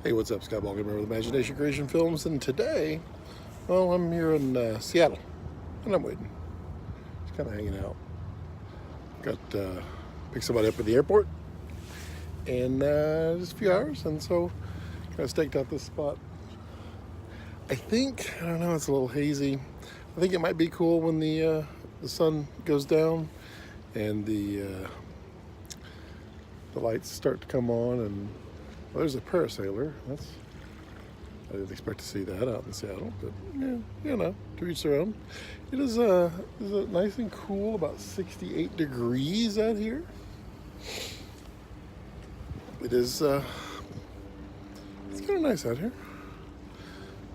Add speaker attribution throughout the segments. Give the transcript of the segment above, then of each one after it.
Speaker 1: Hey, what's up? Scott Balkum with Imagination Creation Films, and today, well, I'm here in Seattle, and I'm waiting. Just kind of hanging out. Got pick somebody up at the airport, and just a few hours, and so kind of staked out this spot. I don't know, it's a little hazy. I think it might be cool when the sun goes down and the lights start to come on, and well, there's a parasailer. I didn't expect to see that out in Seattle, but yeah, to each their own. It is nice and cool, about 68 degrees out here. It is it's kind of nice out here.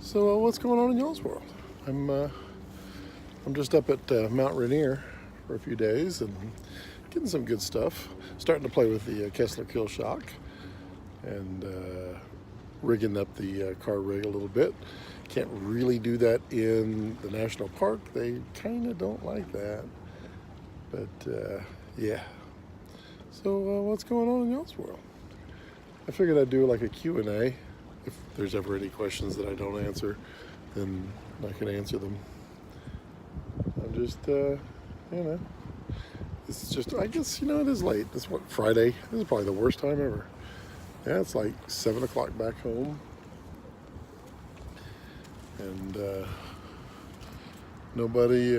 Speaker 1: So what's going on in y'all's world? I'm just up at Mount Rainier for a few days and getting some good stuff. Starting to play with the Kessler Kill Shock and rigging up the car rig a little bit. Can't really do that in the national park. They kind of don't like that. But yeah. So what's going on in y'all's world? I figured I'd do like a Q&A. If there's ever any questions that I don't answer, then I can answer them. I'm just, it's just, I guess, it is late. It's what, Friday? This is probably the worst time ever. Yeah, it's like 7 o'clock back home. And nobody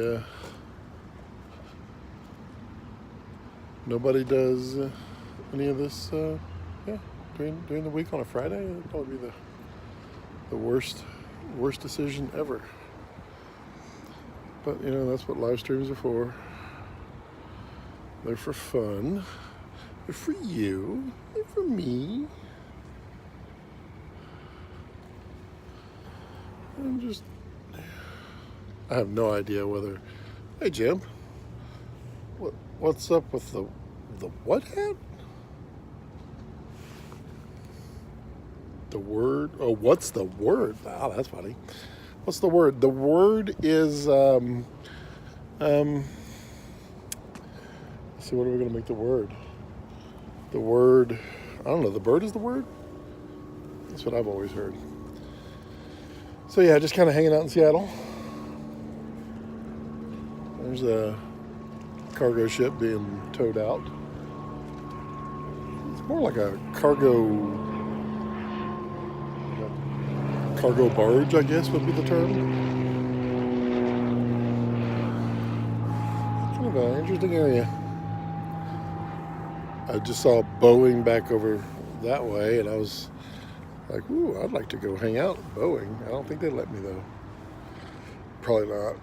Speaker 1: does any of this, during the week on a Friday. It'd probably be the worst decision ever. But that's what live streams are for. They're for fun. They're for you. They're for me. I have no idea whether. Hey Jim, what's up with the what hat? The word? Oh, what's the word? Wow, that's funny. What's the word? The word is let's see, what are we going to make the word? The word, I don't know, the bird is the word? That's what I've always heard. So yeah, just kind of hanging out in Seattle. There's a cargo ship being towed out. It's more like a cargo barge, I guess would be the term. Kind of an interesting area. I just saw Boeing back over that way, and I was like, ooh, I'd like to go hang out at Boeing. I don't think they'd let me, though. Probably not.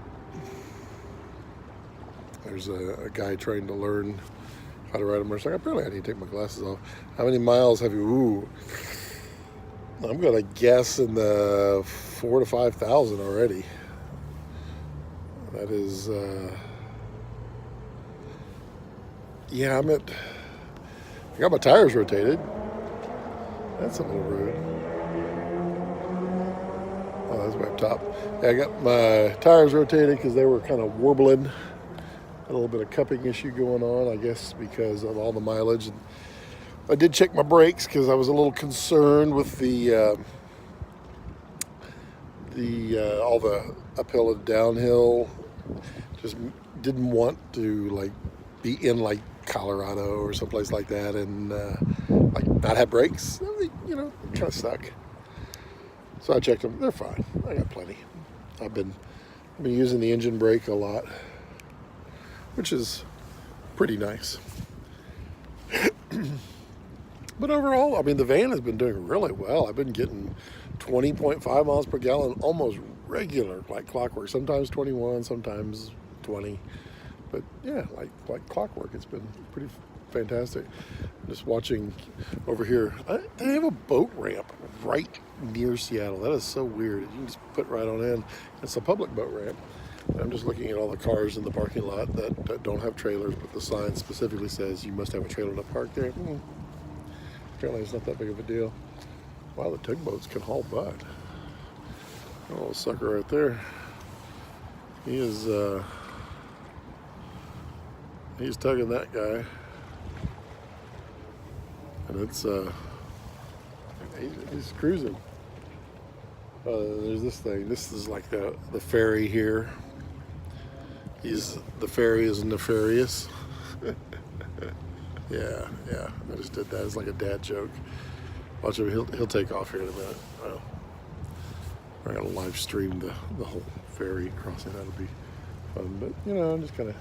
Speaker 1: There's a guy trying to learn how to ride a motorcycle. Apparently, I need to take my glasses off. How many miles have you? Ooh. I'm going to guess in the 4,000 to 5,000 already. That is, yeah, I got my tires rotated. That's a little rude. Oh, that's way up top. Yeah, I got my tires rotated because they were kind of warbling. Had a little bit of cupping issue going on, I guess, because of all the mileage. And I did check my brakes because I was a little concerned with the all the uphill and downhill. Just didn't want to be in Colorado or someplace like that and not have brakes. Kind of suck. So I checked them. They're fine. I got plenty. I've been using the engine brake a lot, which is pretty nice. But overall, the van has been doing really well. I've been getting 20.5 miles per gallon almost regular, like clockwork. Sometimes 21, sometimes 20. But yeah, like clockwork. It's been pretty fantastic. Just watching over here. They have a boat ramp right near Seattle. That is so weird. You can just put right on in. It's a public boat ramp. I'm just looking at all the cars in the parking lot that don't have trailers, but the sign specifically says you must have a trailer to park there. Apparently it's not that big of a deal. Wow, the tugboats can haul butt. That little sucker right there. He is he's tugging that guy. And it's He's cruising. There's this thing. This is like the ferry here. The ferry is nefarious. Yeah. I just did that. It's like a dad joke. Watch him. He'll take off here in a minute. Well, we're gonna live stream the whole ferry crossing. That'll be fun. But I'm just kind of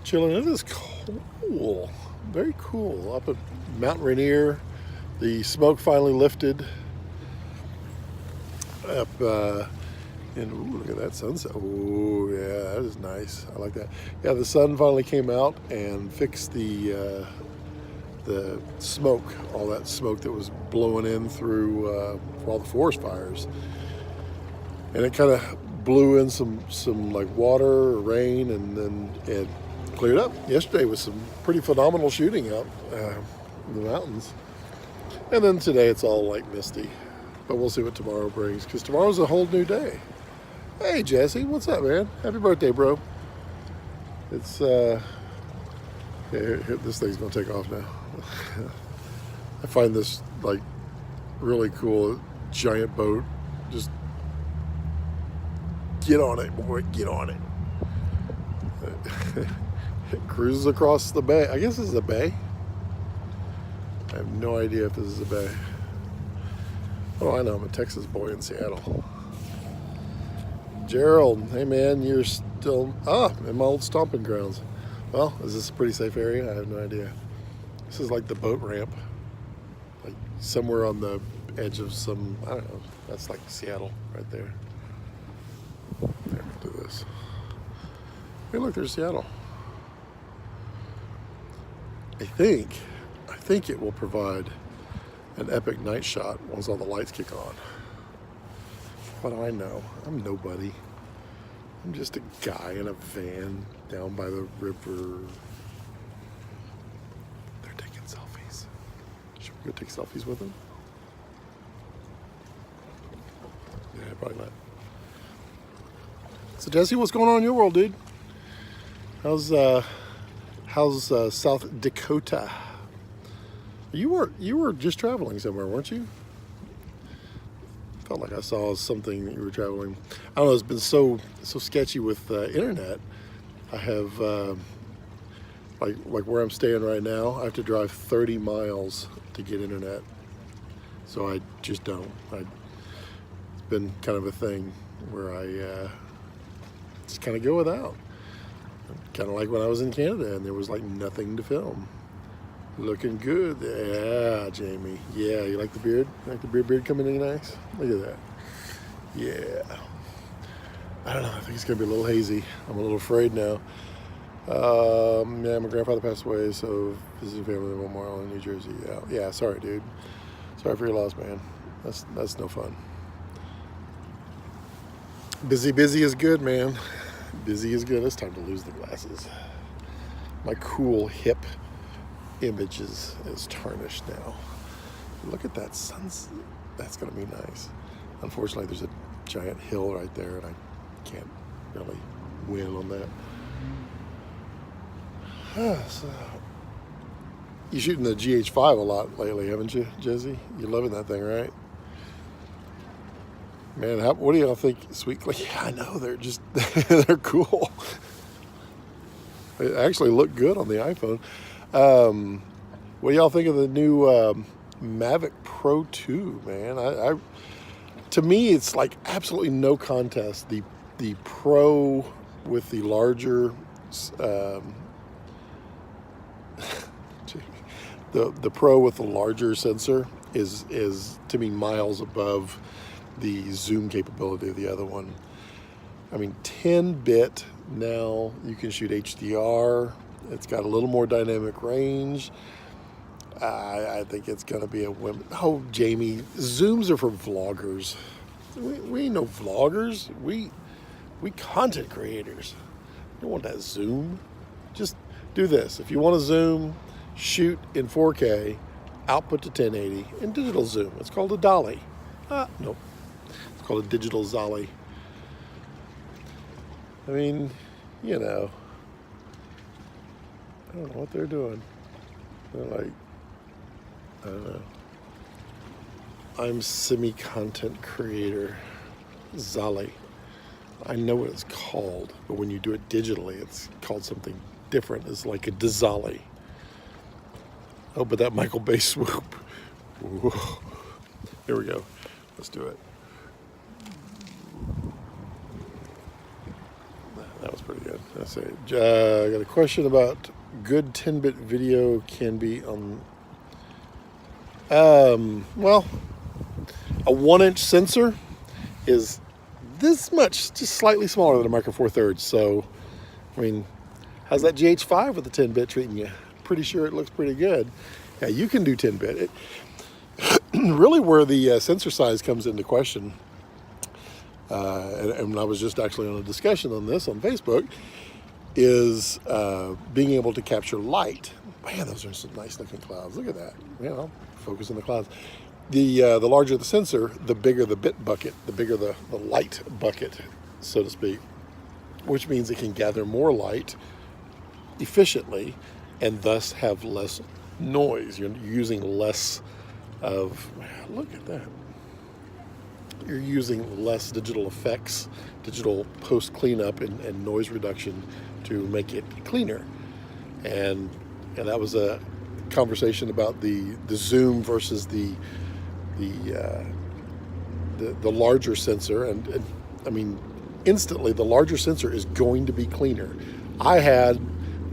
Speaker 1: chilling. It is cool. Very cool. Up at Mount Rainier, the smoke finally lifted. Up and ooh, look at that sunset. Oh yeah, that is nice. I like that. Yeah, the sun finally came out and fixed the smoke, all that smoke that was blowing in through all the forest fires, and it kind of blew in some like water or rain, and then it cleared up. Yesterday was some pretty phenomenal shooting out in the mountains, and then today it's all like misty. But we'll see what tomorrow brings, because tomorrow's a whole new day. Hey, Jesse, what's up, man? Happy birthday, bro. It's, here, this thing's gonna take off now. I find this, like, really cool, giant boat. Just get on it, boy, get on it. It cruises across the bay. I guess this is a bay. I have no idea if this is a bay. Oh, I know, I'm a Texas boy in Seattle. Gerald, hey man, you're still, in my old stomping grounds. Well, is this a pretty safe area? I have no idea. This is like the boat ramp. Like somewhere on the edge of some, I don't know, that's like Seattle right there. There, do this. Hey look, there's Seattle. I think it will provide an epic night shot once all the lights kick on. What do I know? I'm nobody. I'm just a guy in a van down by the river. They're taking selfies. Should we go take selfies with them? Yeah, probably not. So Jesse, what's going on in your world, dude? How's South Dakota? You were just traveling somewhere, weren't you? Felt like I saw something that you were traveling. I don't know. It's been so sketchy with internet. I have like where I'm staying right now. I have to drive 30 miles to get internet. So I just don't. It's been kind of a thing where I just kind of go without. Kind of like when I was in Canada and there was like nothing to film. Looking good. Yeah, Jamie. Yeah, you like the beard? Like the beard coming in nice? Look at that. Yeah. I don't know. I think it's going to be a little hazy. I'm a little afraid now. Yeah, my grandfather passed away, so visiting family in Memorial in New Jersey. Yeah, sorry, dude. Sorry for your loss, man. That's no fun. Busy is good, man. Busy is good. It's time to lose the glasses. My cool, hip image is tarnished now. Look at that sunset. That's gonna be nice. Unfortunately, there's a giant hill right there, and I can't really win on that. So, you're shooting the GH5 a lot lately, haven't you, Jesse? You're loving that thing, right? Man, what do y'all think, Sweetly? Yeah, I know, they're just, they're cool. They actually look good on the iPhone. What do y'all think of the new Mavic Pro 2, man? To me, it's like absolutely no contest. The Pro with the larger, the Pro with the larger sensor is to me miles above the zoom capability of the other one. I mean, 10-bit now, you can shoot HDR. It's got a little more dynamic range. I think it's going to be a win. Oh, Jamie, zooms are for vloggers. We ain't no vloggers. We content creators. You don't want that zoom. Just do this. If you want to zoom, shoot in 4K, output to 1080, and digital zoom. It's called a dolly. Nope. It's called a digital zolly. I mean, you know, I don't know what they're doing. They're like, I don't know. I'm semi-content creator. Zali. I know what it's called, but when you do it digitally, it's called something different. It's like a Dizali. Oh, but that Michael Bay swoop. Ooh. Here we go. Let's do it. That was pretty good. That's it. I got a question about good 10-bit video can be on. Well, a 1-inch sensor is this much, just slightly smaller than a Micro Four Thirds. So, I mean, how's that GH5 with the 10-bit treating you? Pretty sure it looks pretty good. Yeah, you can do 10-bit. Really, where the sensor size comes into question. And I was just actually on a discussion on this on Facebook, is being able to capture light. Man, those are some nice looking clouds. Look at that. You know, focus on the clouds. The larger the sensor, the bigger the bit bucket, the bigger the light bucket, so to speak, which means it can gather more light efficiently and thus have less noise. You're using less of, look at that. You're using less digital effects, digital post cleanup and noise reduction to make it cleaner. And that was a conversation about the zoom versus the larger sensor. And I mean, instantly the larger sensor is going to be cleaner. I had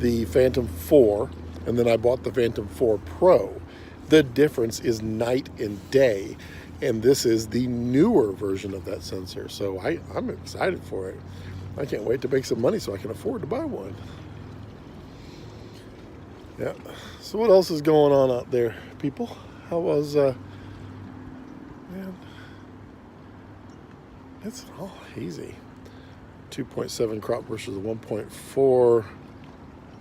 Speaker 1: the Phantom 4 and then I bought the Phantom 4 Pro. The difference is night and day. And this is the newer version of that sensor. So I'm excited for it. I can't wait to make some money so I can afford to buy one. Yeah. So what else is going on out there, people? How was, man, it's all hazy. 2.7 crop versus 1.4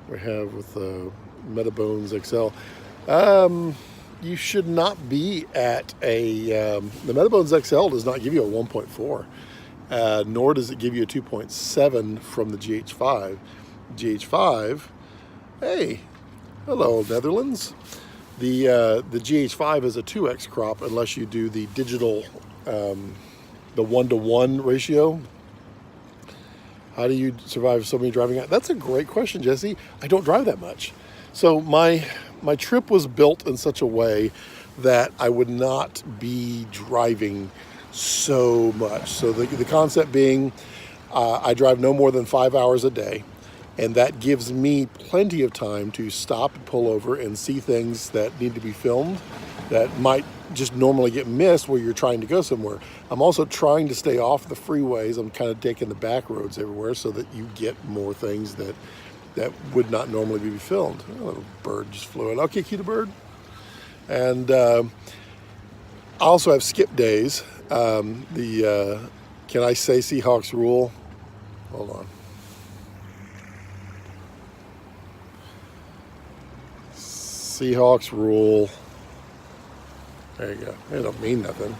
Speaker 1: we have with the Metabones XL. You should not be at the Metabones XL does not give you a 1.4, nor does it give you a 2.7 from the GH5. GH5, hey, hello Netherlands. The GH5 is a 2x crop unless you do the digital, the 1-to-1 ratio. How do you survive so many driving out? That's a great question, Jesse. I don't drive that much. So my trip was built in such a way that I would not be driving so much. So the concept being, I drive no more than 5 hours a day, and that gives me plenty of time to stop and pull over and see things that need to be filmed that might just normally get missed where you're trying to go somewhere. I'm also trying to stay off the freeways. I'm kind of taking the back roads everywhere so that you get more things that would not normally be filmed. A little bird just flew in. Okay, cute bird. And I also have skip days. Can I say Seahawks rule? Hold on. Seahawks rule. There you go. It don't mean nothing.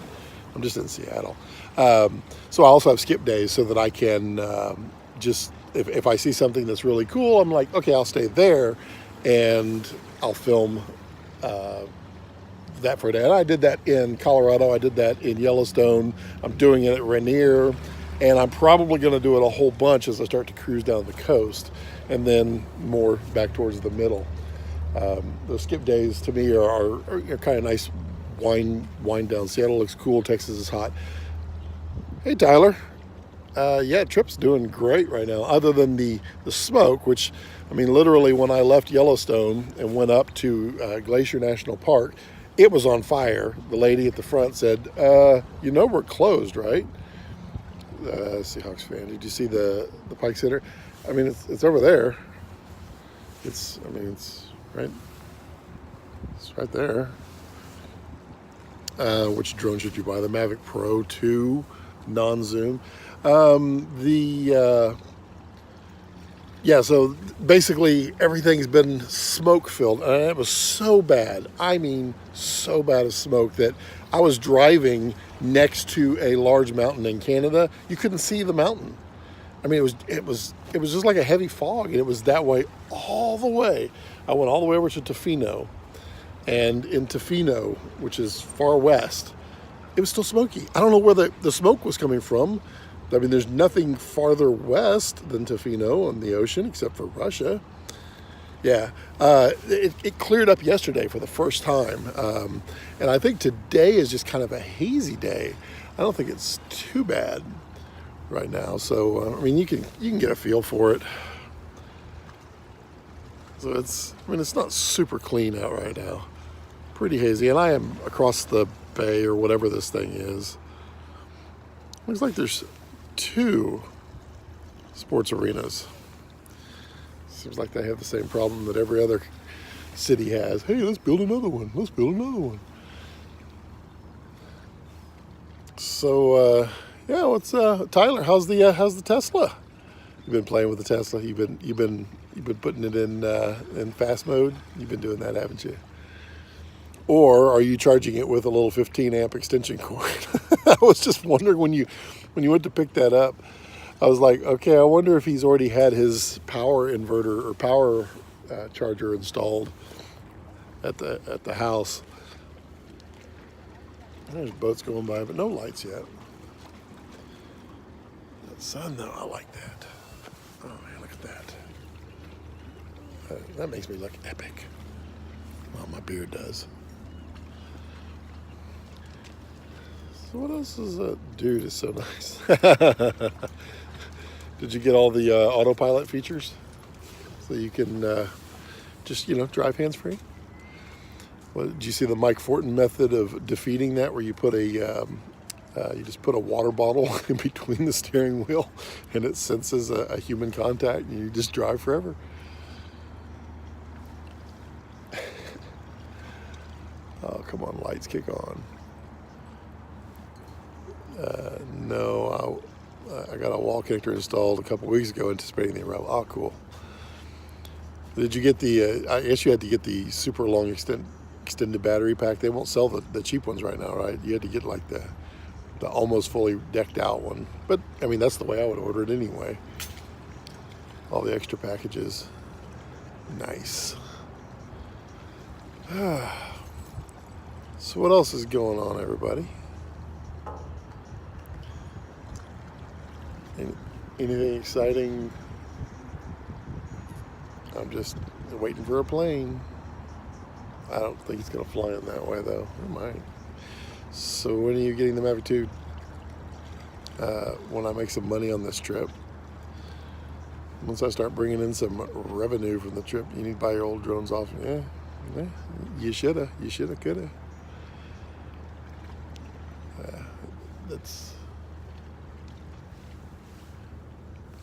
Speaker 1: I'm just in Seattle. So I also have skip days so that I can just, if I see something that's really cool, I'm like, okay, I'll stay there and I'll film that for a day. And I did that in Colorado. I did that in Yellowstone. I'm doing it at Rainier. And I'm probably going to do it a whole bunch as I start to cruise down the coast and then more back towards the middle. Those skip days to me are kind of nice. Wind down. Seattle looks cool. Texas is hot. Hey, Tyler. Yeah, trip's doing great right now, other than the smoke, which, I mean, literally when I left Yellowstone and went up to Glacier National Park, it was on fire. The lady at the front said, you know we're closed, right? Seahawks fan. Did you see the Pike Center? I mean, it's over there. It's right there. Which drone should you buy? The Mavic Pro 2 non-zoom. So basically everything's been smoke filled, and it was so bad. I mean, so bad of smoke that I was driving next to a large mountain in Canada. You couldn't see the mountain. I mean, it was just like a heavy fog, and it was that way all the way. I went all the way over to Tofino, and in Tofino, which is far west, it was still smoky. I don't know where the smoke was coming from. I mean, there's nothing farther west than Tofino on the ocean except for Russia. Yeah, it cleared up yesterday for the first time, and I think today is just kind of a hazy day. I don't think it's too bad right now. So I mean, you can get a feel for it. So it's not super clean out right now. Pretty hazy, and I am across the bay or whatever this thing is. Looks like there's 2 sports arenas. Seems like they have the same problem that every other city has. Hey, let's build another one. Let's build another one. So yeah, what's Tyler? How's the Tesla? You've been playing with the Tesla. You've been putting it in fast mode. You've been doing that, haven't you? Or are you charging it with a little 15 amp extension cord? I was just wondering when you went to pick that up. I was like, okay, I wonder if he's already had his power inverter or power charger installed at the house. There's boats going by, but no lights yet. That sun, though, I like that. Oh man, look at that. That makes me look epic. Well, my beard does. So what else does that dude is so nice? Did you get all the autopilot features so you can just drive hands-free? Well, did you see the Mike Fortin method of defeating that, where you put you just put a water bottle in between the steering wheel and it senses a human contact and you just drive forever? Oh, come on, lights, kick on. No, I got a wall connector installed a couple weeks ago, anticipating the arrival. Oh, cool. Did you get the? I guess you had to get the super long extended battery pack. They won't sell the cheap ones right now, right? You had to get like the almost fully decked out one. But I mean, that's the way I would order it anyway. All the extra packages. Nice. So what else is going on, everybody? Anything exciting? I'm just waiting for a plane. I don't think it's going to fly in that way, though. It might. So when are you getting the Mavic 2? When I make some money on this trip. Once I start bringing in some revenue from the trip, you need to buy your old drones off. Yeah, you shoulda. You shoulda, coulda. That's...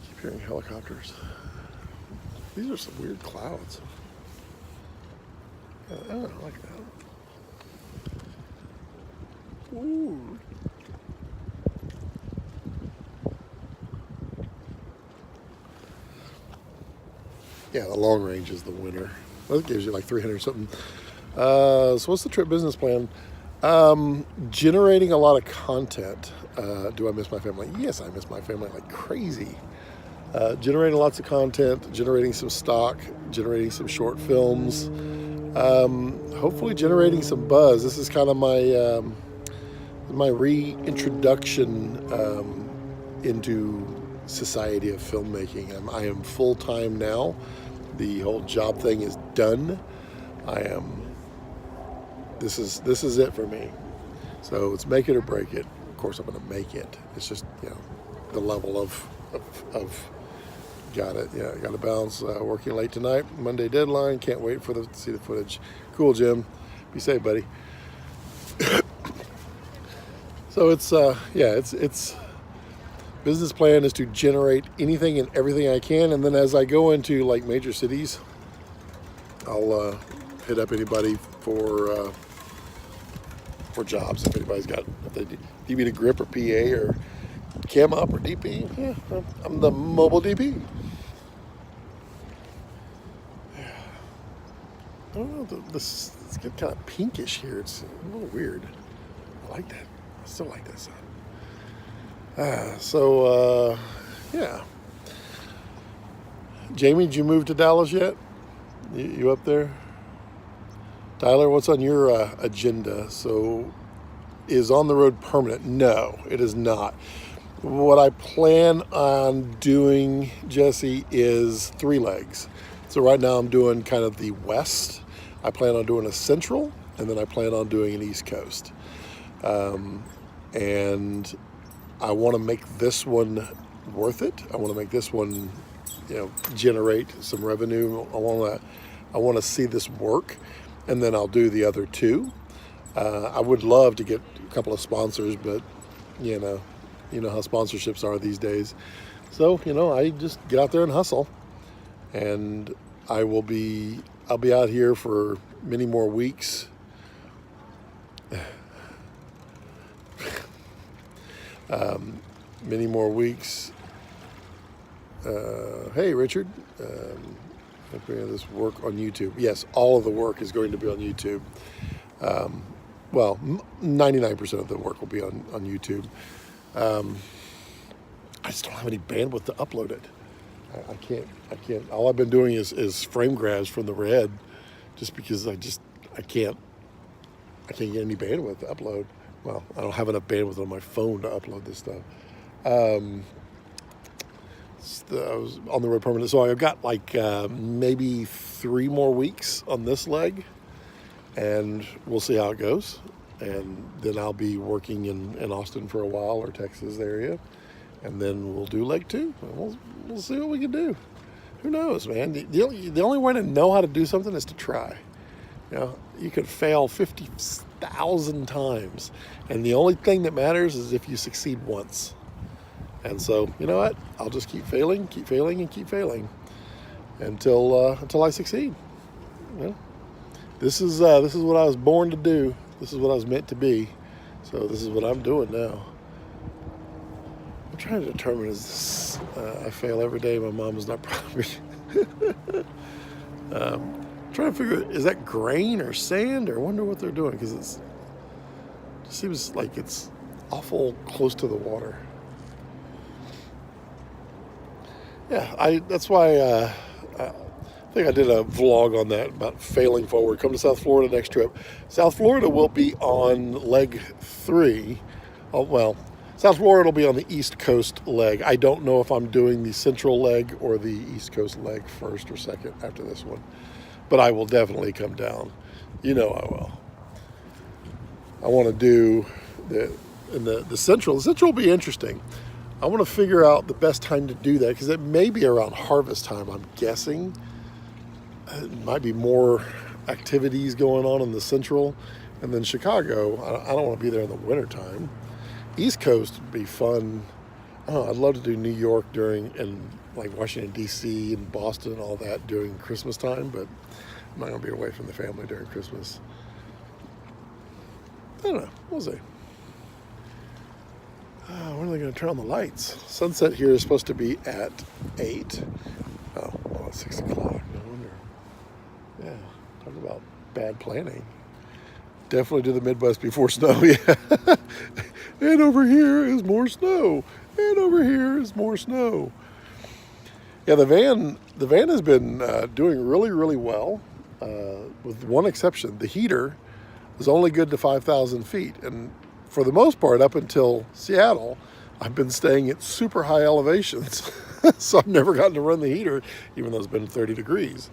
Speaker 1: keep hearing helicopters. These are some weird clouds. I don't like that. Ooh. Yeah, the long range is the winner. That gives you like 300 something. So what's the trip business plan? Generating a lot of content. Do I miss my family? Yes, I miss my family like crazy. Generating lots of content, generating some stock, generating some short films, hopefully generating some buzz. This is kind of my reintroduction into society of filmmaking. I am full-time now. The whole job thing is done. This is it for me. So it's make it or break it. Of course, I'm going to make it. It's just, the level of got it. Yeah, got to balance working late tonight. Monday deadline. Can't wait to see the footage. Cool, Jim. Be safe, buddy. So it's business plan is to generate anything and everything I can, and then as I go into like major cities, I'll hit up anybody for jobs. If they need me to grip or PA or cam up or DP, yeah, I'm the mobile DP. I don't know, it's getting kind of pinkish here. It's a little weird. I like that. I still like that sun. Yeah. Jamie, did you move to Dallas yet? You up there? Tyler, what's on your agenda? So is on the road permanent. No, it is not. What I plan on doing, Jesse, is 3 legs. So right now I'm doing kind of the west. I plan on doing a central, and then I plan on doing an east coast. And I want to make this one worth it. I want to make this one, generate some revenue. I want to see this work, and then I'll do the other 2. I would love to get a couple of sponsors, but you know how sponsorships are these days. So I just get out there and hustle, and I'll be out here for many more weeks. Many more weeks. Hey, Richard. Hope we have this work on YouTube. Yes, all of the work is going to be on YouTube. Well, 99% of the work will be on YouTube. I just don't have any bandwidth to upload it. I can't. All I've been doing is frame grabs from the red, just because I can't get any bandwidth to upload. Well, I don't have enough bandwidth on my phone to upload this stuff. I was on the road permanent, so I've got maybe 3 more weeks on this leg, and we'll see how it goes. And then I'll be working in Austin for a while, or Texas area, and then we'll do leg 2. We'll see what we can do. Who knows, man? The only way to know how to do something is to try. You could fail 50,000 times, and the only thing that matters is if you succeed once. And so, you know what? I'll just keep failing, and keep failing until I succeed. This is what I was born to do. This is what I was meant to be. So this is what I'm doing now. I'm trying to determine, is this, I fail every day. My mom is not proud of me. Trying to figure, is that grain or sand, or I wonder what they're doing, because it seems like it's awful close to the water. Yeah, that's why I think I did a vlog on that, about failing forward. Come to South Florida next trip. South Florida will be on leg 3. Oh, well, South Florida will be on the East Coast leg. I don't know if I'm doing the Central leg or the East Coast leg first or second after this one, but I will definitely come down. I will. I want to do the Central. The Central will be interesting. I want to figure out the best time to do that, because it may be around harvest time, I'm guessing. It might be more activities going on in the Central. And then Chicago, I don't want to be there in the wintertime. East Coast would be fun. I'd love to do New York and Washington, D.C. and Boston and all that during Christmas time, but I'm not going to be away from the family during Christmas. I don't know. We'll see. When are they going to turn on the lights? Sunset here is supposed to be at 8. Oh, well, it's 6 o'clock. No wonder. Yeah, talk about bad planning. Definitely do the Midwest before snow, yeah. And over here is more snow. And over here is more snow. Yeah, the van has been doing really, really well, with one exception. The heater is only good to 5,000 feet. And for the most part, up until Seattle, I've been staying at super high elevations. So I've never gotten to run the heater, even though it's been 30 degrees.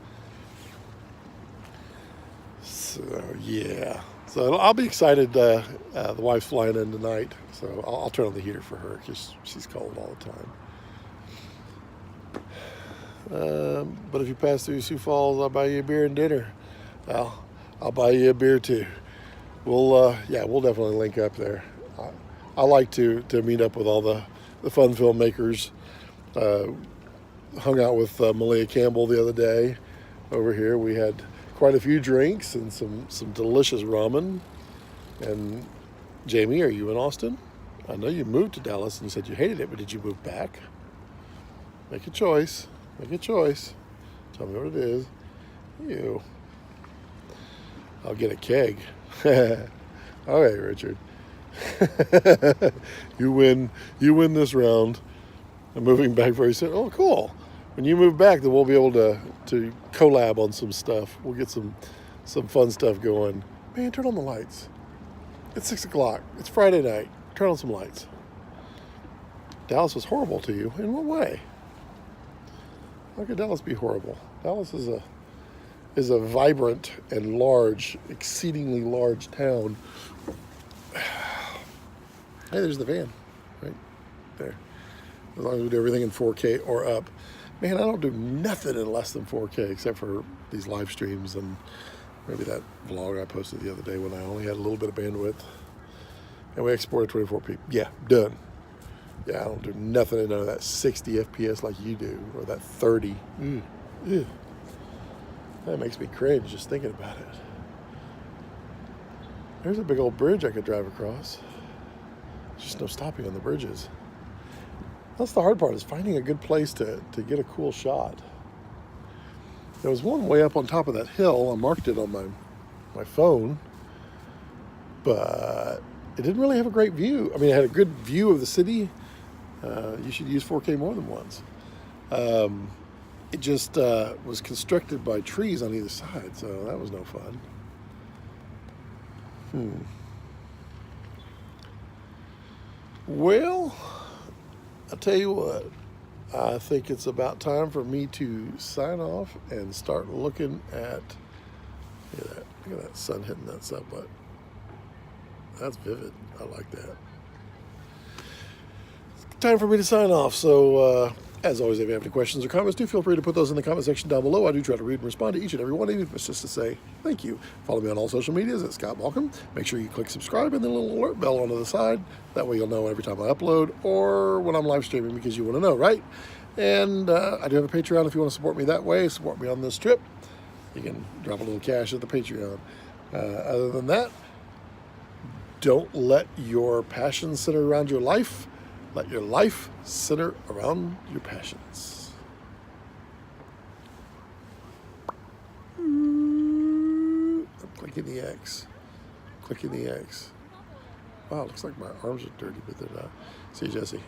Speaker 1: So, yeah. So I'll be excited. The wife's flying in tonight, so I'll turn on the heater for her, because she's cold all the time. But if you pass through Sioux Falls, I'll buy you a beer and dinner. Well, I'll buy you a beer too. We'll definitely link up there. I like to meet up with all the fun filmmakers. Hung out with Malia Campbell the other day over here. We had quite a few drinks and some delicious ramen. And Jamie, are you in Austin? I know you moved to Dallas and you said you hated it, but did you move back? Make a choice. Tell me what it is. You. I'll get a keg. All right, Richard. You win this round. I'm moving back very soon. Oh, cool. When you move back, then we'll be able to collab on some stuff. We'll get some fun stuff going. Man, turn on the lights. It's 6 o'clock. It's Friday night. Turn on some lights. Dallas was horrible to you. In what way? How could Dallas be horrible? Dallas is a vibrant and large, exceedingly large town. Hey, there's the van, right there. As long as we do everything in 4K or up. Man, I don't do nothing in less than 4K except for these live streams and maybe that vlog I posted the other day when I only had a little bit of bandwidth. And we exported 24p. Yeah, done. Yeah, I don't do nothing in none of that 60 FPS like you do, or that 30. Ew. That makes me cringe just thinking about it. There's a big old bridge I could drive across. Just no stopping on the bridges. That's the hard part, is finding a good place to get a cool shot. There was one way up on top of that hill. I marked it on my phone, but it didn't really have a great view. I mean, it had a good view of the city. You should use 4K more than once. It just was constricted by trees on either side, so that was no fun. Well, I'll tell you what. I think it's about time for me to sign off and start looking at. Look at that sun hitting that subway. That's vivid. I like that. Time for me to sign off. So, as always, if you have any questions or comments, do feel free to put those in the comment section down below. I do try to read and respond to each and every one, even if it's just to say thank you. Follow me on all social medias at Scott Balkum. Make sure you click subscribe and the little alert bell on the side. That way you'll know every time I upload or when I'm live streaming, because you want to know, right? And I do have a Patreon if you want to support me that way. Support me on this trip. You can drop a little cash at the Patreon. Other than that, don't let your passion center around your life. Let your life center around your passions. I'm clicking the X. Clicking the X. Wow, looks like my arms are dirty, but they're not. See you, Jesse.